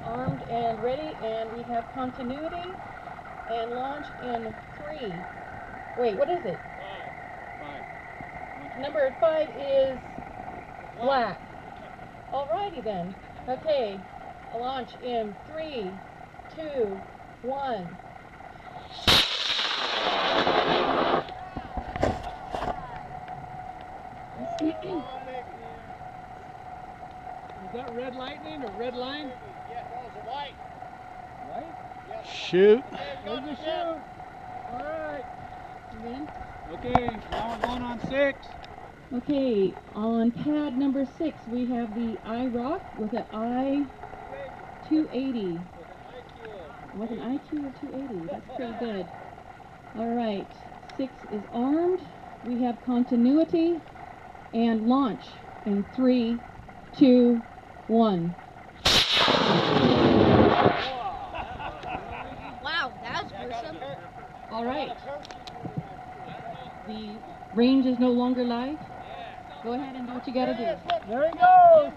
armed and ready, and we have continuity and launch in 3. Wait, what is it? 5. Number 5 is black. Alrighty then. Okay, a launch in 3, 2, 1. Is that red lightning or red line? Yeah, that was a white. Right? Yes. Shoot. There's the shoe. All right. Again? Okay, now we're going on 6. Okay, on pad number 6, we have the iRock with an I-280. With an IQ of 280. That's pretty good. All right, 6 is armed. We have continuity and launch in 3, 2, 1. Wow, that was gruesome. All right. The range is no longer live. Go ahead and do what you got to do. There he goes.